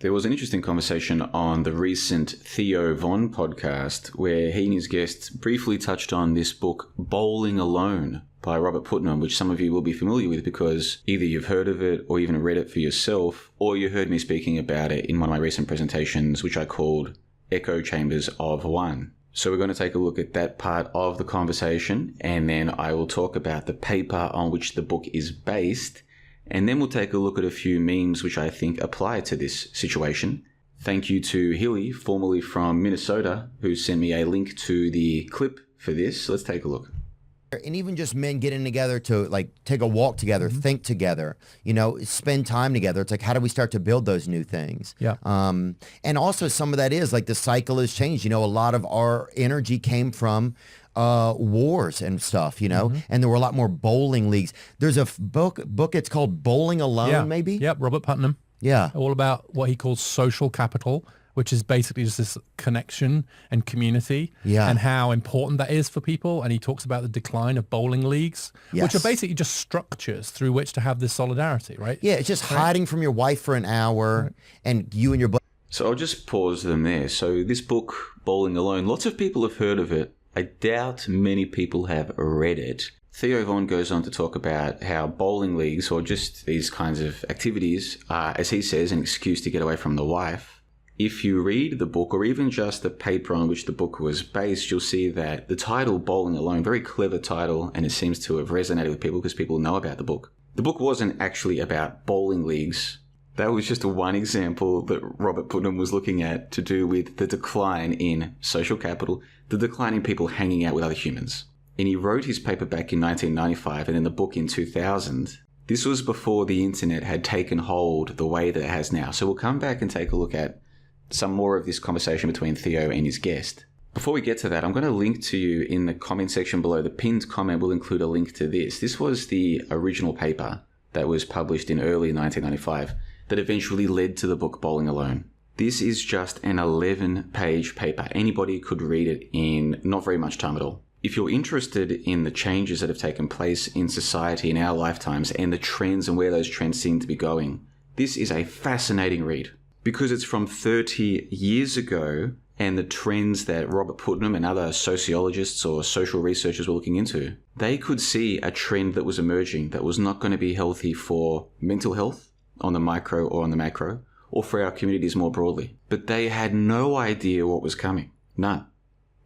There was an interesting conversation on the recent Theo Von podcast where he and his guests briefly touched on this book, Bowling Alone, by Robert Putnam, which some of you will be familiar with because either you've heard of it or even read it for yourself, or you heard me speaking about it in one of my recent presentations, which I called Echo Chambers of One. So we're going to take a look at that part of the conversation, and then I will talk about the paper on which the book is based, and then we'll take a look at a few memes which I think apply to this situation. Thank you to Hilly, formerly from Minnesota, who sent me a link to the clip for this. Let's take a look. And even just men getting together to like take a walk together, think together, you know, spend time together. It's like, how do we start to build those new things? Yeah. And also some of that is like the cycle has changed. You know, a lot of our energy came from wars and stuff, you know, and there were a lot more bowling leagues. There's a book, it's called Bowling Alone, maybe? Yep, Robert Putnam. Yeah. All about what he calls social capital, which is basically just this connection and community and how important that is for people. And he talks about the decline of bowling leagues, which are basically just structures through which to have this solidarity, right? Yeah, it's just hiding from your wife for an hour and you and your buddy. So I'll just pause them there. So this book, Bowling Alone, lots of people have heard of it. I doubt many people have read it. Theo Von goes on to talk about how bowling leagues or just these kinds of activities are, as he says, an excuse to get away from the wife. If you read the book or even just the paper on which the book was based, you'll see that the title Bowling Alone, very clever title, and it seems to have resonated with people because people know about the book. The book wasn't actually about bowling leagues. That was just one example that Robert Putnam was looking at to do with the decline in social capital, the decline in people hanging out with other humans. And he wrote his paper back in 1995 and then the book in 2000. This was before the internet had taken hold the way that it has now. So we'll come back and take a look at some more of this conversation between Theo and his guest. Before we get to that, I'm going to link to you in the comment section below. The pinned comment will include a link to this. This was the original paper that was published in early 1995 that eventually led to the book Bowling Alone. This is just an 11-page paper. Anybody could read it in not very much time at all. If you're interested in the changes that have taken place in society in our lifetimes and the trends and where those trends seem to be going, this is a fascinating read because it's from 30 years ago and the trends that Robert Putnam and other sociologists or social researchers were looking into. They could see a trend that was emerging that was not going to be healthy for mental health on the micro or on the macro, or for our communities more broadly. But they had no idea what was coming. None.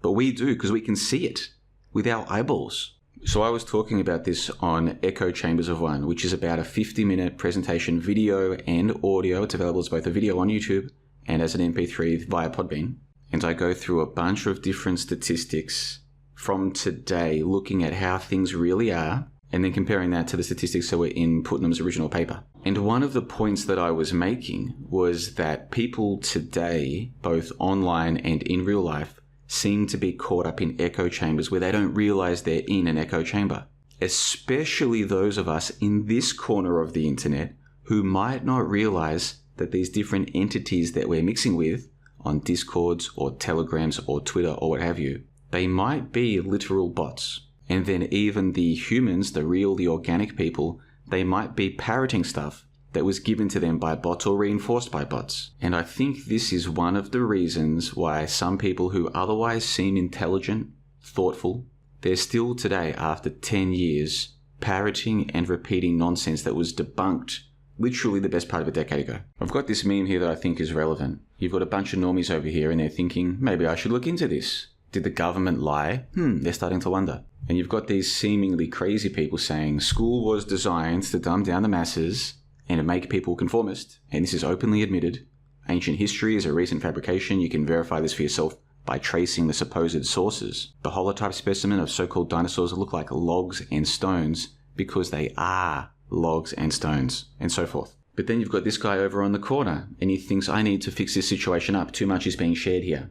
But we do, because we can see it with our eyeballs. So I was talking about this on Echo Chambers of One, which is about a 50-minute presentation, video and audio. It's available as both a video on YouTube and as an MP3 via Podbean. And I go through a bunch of different statistics from today, looking at how things really are, and then comparing that to the statistics that were in Putnam's original paper. And one of the points that I was making was that people today, both online and in real life, seem to be caught up in echo chambers where they don't realize they're in an echo chamber. Especially those of us in this corner of the internet who might not realize that these different entities that we're mixing with on Discords or Telegrams or Twitter or what have you, they might be literal bots. And then even the humans, the real, the organic people, they might be parroting stuff that was given to them by bots or reinforced by bots. And I think this is one of the reasons why some people who otherwise seem intelligent, thoughtful, they're still today, after 10 years, parroting and repeating nonsense that was debunked literally the best part of a decade ago. I've got this meme here that I think is relevant. You've got a bunch of normies over here and they're thinking, maybe I should look into this. Did the government lie? They're starting to wonder. And you've got these seemingly crazy people saying school was designed to dumb down the masses and to make people conformist. And this is openly admitted. Ancient history is a recent fabrication. You can verify this for yourself by tracing the supposed sources. The holotype specimen of so-called dinosaurs look like logs and stones because they are logs and stones, and so forth. But then you've got this guy over on the corner and he thinks, I need to fix this situation up. Too much is being shared here.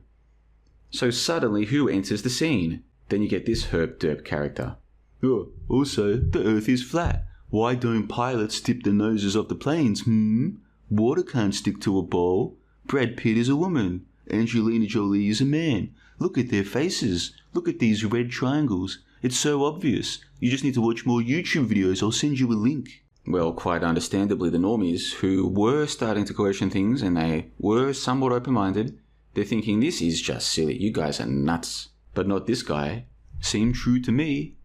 So suddenly, who enters the scene? Then you get this herp derp character. Oh, also, the earth is flat. Why don't pilots tip the noses of the planes, Water can't stick to a bowl. Brad Pitt is a woman. Angelina Jolie is a man. Look at their faces. Look at these red triangles. It's so obvious. You just need to watch more YouTube videos. I'll send you a link. Well, quite understandably, the normies who were starting to question things and they were somewhat open-minded, they're thinking, this is just silly. You guys are nuts. But not this guy. Seem true to me.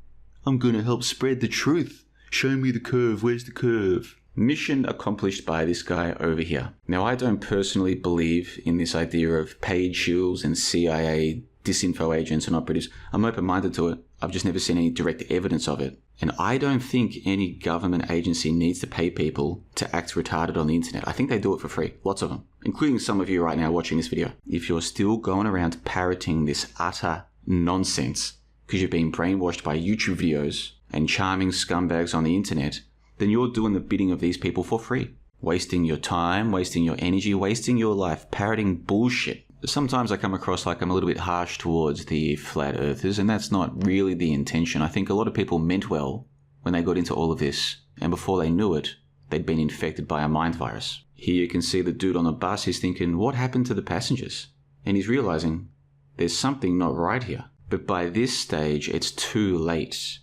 I'm going to help spread the truth. Show me the curve. Where's the curve? Mission accomplished by this guy over here. Now, I don't personally believe in this idea of paid shills and CIA disinfo agents and operatives. I'm open-minded to it. I've just never seen any direct evidence of it. And I don't think any government agency needs to pay people to act retarded on the internet. I think they do it for free. Lots of them, including some of you right now watching this video. If you're still going around parroting this utter nonsense because you've been brainwashed by YouTube videos and charming scumbags on the internet, then you're doing the bidding of these people for free. Wasting your time, wasting your energy, wasting your life, parroting bullshit. Sometimes I come across like I'm a little bit harsh towards the flat earthers, and that's not really the intention. I think a lot of people meant well when they got into all of this, and before they knew it, they'd been infected by a mind virus. Here you can see the dude on the bus, he's thinking, what happened to the passengers? And he's realizing there's something not right here. But by this stage, it's too late.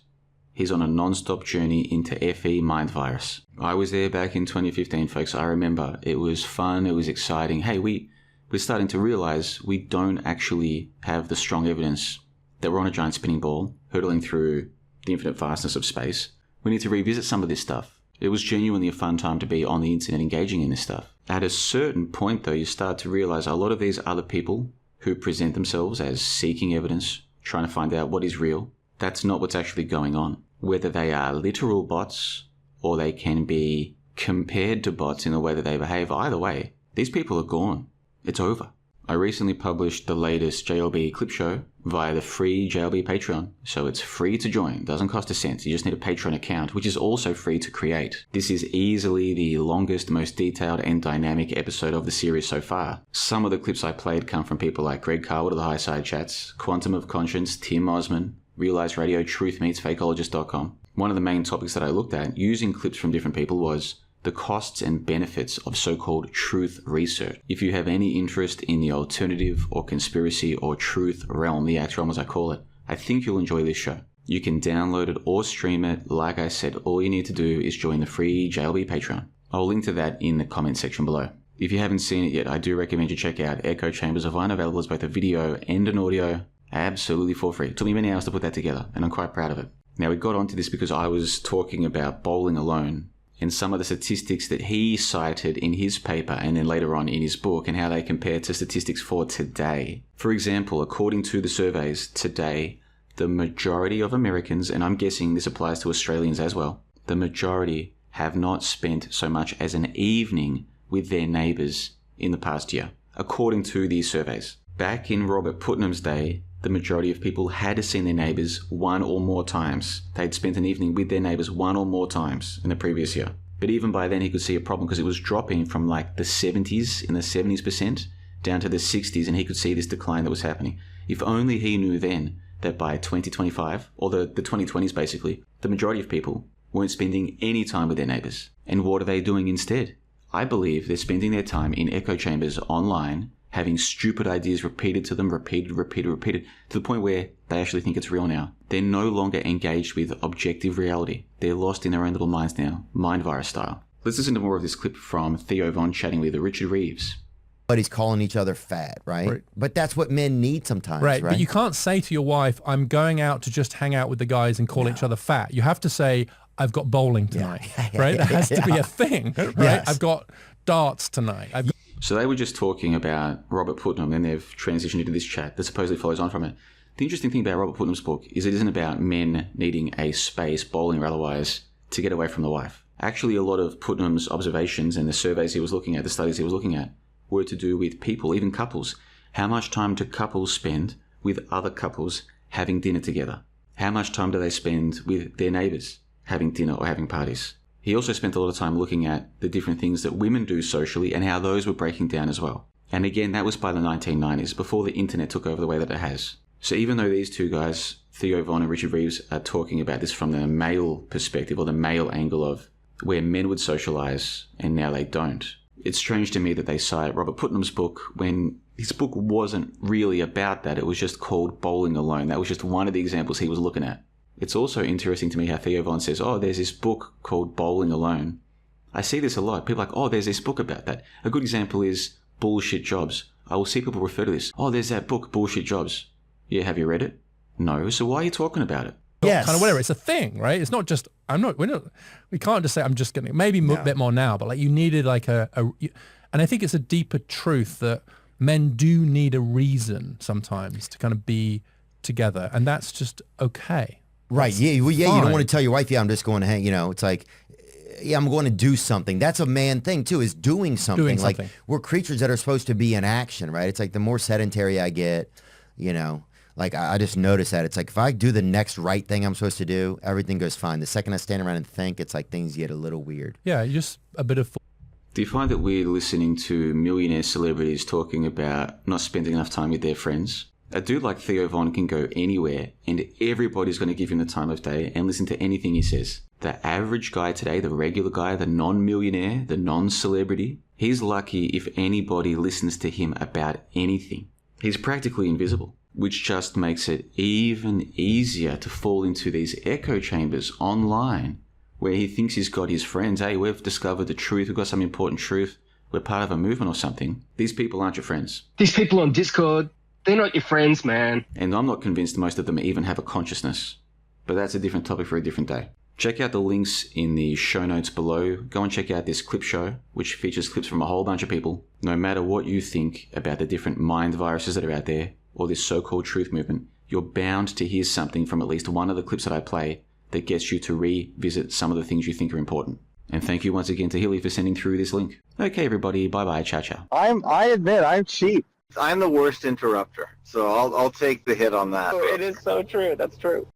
He's on a non-stop journey into FE mind virus. I was there back in 2015, folks. I remember it was fun. It was exciting. Hey, we're starting to realize we don't actually have the strong evidence that we're on a giant spinning ball hurtling through the infinite vastness of space. We need to revisit some of this stuff. It was genuinely a fun time to be on the internet engaging in this stuff. At a certain point, though, you start to realize a lot of these other people who present themselves as seeking evidence, trying to find out what is real, that's not what's actually going on. Whether they are literal bots or they can be compared to bots in the way that they behave, either way, these people are gone. It's over. I recently published the latest JLB clip show via the free JLB Patreon, so it's free to join. Doesn't cost a cent. You just need a Patreon account, which is also free to create. This is easily the longest, most detailed and dynamic episode of the series so far. Some of the clips I played come from people like Greg Carwood of the High Side Chats, Quantum of Conscience, Tim Osman, Realize Radio, TruthMeetsFakeologist.com. One of the main topics that I looked at using clips from different people was the costs and benefits of so-called truth research. If you have any interest in the alternative or conspiracy or truth realm, the X realm as I call it, I think you'll enjoy this show. You can download it or stream it. Like I said, all you need to do is join the free JLB Patreon. I'll link to that in the comment section below. If you haven't seen it yet, I do recommend you check out Echo Chambers of One, available as both a video and an audio, absolutely for free. It took me many hours to put that together, and I'm quite proud of it. Now, we got onto this because I was talking about bowling alone and some of the statistics that he cited in his paper and then later on in his book and how they compare to statistics for today. For example, according to the surveys today, the majority of Americans, and I'm guessing this applies to Australians as well, the majority have not spent so much as an evening with their neighbours in the past year, according to these surveys. Back in Robert Putnam's day, the majority of people had seen their neighbours one or more times. They'd spent an evening with their neighbours one or more times in the previous year. But even by then he could see a problem because it was dropping from like the 70s, in the 70% down to the 60s, and he could see this decline that was happening. If only he knew then that by 2025, or the 2020s basically, the majority of people weren't spending any time with their neighbours. And what are they doing instead? I believe they're spending their time in echo chambers online, having stupid ideas repeated to them, repeated, to the point where they actually think it's real now. They're no longer engaged with objective reality. They're lost in their own little minds now, mind virus style. Let's listen to more of this clip from Theo Von chatting with Richard Reeves. But he's calling each other fat, right? But that's what men need sometimes, right? But you can't say to your wife, I'm going out to just hang out with the guys and call each other fat. You have to say, I've got bowling tonight, right? That has to be a thing, right? Yes. I've got darts tonight. So they were just talking about Robert Putnam, and they've transitioned into this chat that supposedly follows on from it. The interesting thing about Robert Putnam's book is it isn't about men needing a space, bowling or otherwise, to get away from the wife. Actually, a lot of Putnam's observations and the surveys he was looking at, the studies he was looking at, were to do with people, even couples. How much time do couples spend with other couples having dinner together? How much time do they spend with their neighbours having dinner or having parties? He also spent a lot of time looking at the different things that women do socially and how those were breaking down as well. And again, that was by the 1990s, before the internet took over the way that it has. So even though these two guys, Theo Von and Richard Reeves, are talking about this from the male perspective or the male angle of where men would socialize and now they don't, it's strange to me that they cite Robert Putnam's book when his book wasn't really about that. It was just called Bowling Alone. That was just one of the examples he was looking at. It's also interesting to me how Theo Von says, oh, there's this book called Bowling Alone. I see this a lot. People are like, oh, there's this book about that. A good example is Bullshit Jobs. I will see people refer to this. Oh, there's that book, Bullshit Jobs. Yeah, have you read it? No. So why are you talking about it? Yes. Kind of whatever. It's a thing, right? It's not just, we can't just say, I'm just getting, maybe a bit more now, but like you needed like and I think it's a deeper truth that men do need a reason sometimes to kind of be together. And that's just okay. Right. Yeah. Well, yeah. You don't want to tell your wife, yeah, I'm just going to hang, it's like, yeah, I'm going to do something. That's a man thing too, is doing something. Like we're creatures that are supposed to be in action, right? It's like the more sedentary I get, like I just notice that. It's like if I do the next right thing I'm supposed to do, everything goes fine. The second I stand around and think, it's like things get a little weird. Yeah, just a bit of... Do you find that we're listening to millionaire celebrities talking about not spending enough time with their friends? A dude like Theo Von can go anywhere and everybody's going to give him the time of day and listen to anything he says. The average guy today, the regular guy, the non-millionaire, the non-celebrity, he's lucky if anybody listens to him about anything. He's practically invisible, which just makes it even easier to fall into these echo chambers online where he thinks he's got his friends. Hey, we've discovered the truth. We've got some important truth. We're part of a movement or something. These people aren't your friends. These people on Discord, they're not your friends, man. And I'm not convinced most of them even have a consciousness. But that's a different topic for a different day. Check out the links in the show notes below. Go and check out this clip show, which features clips from a whole bunch of people. No matter what you think about the different mind viruses that are out there, or this so-called truth movement, you're bound to hear something from at least one of the clips that I play that gets you to revisit some of the things you think are important. And thank you once again to Hilly for sending through this link. Okay, everybody, bye-bye, ciao. I admit, I'm cheap. I'm the worst interrupter, so I'll take the hit on that. It is so true. That's true.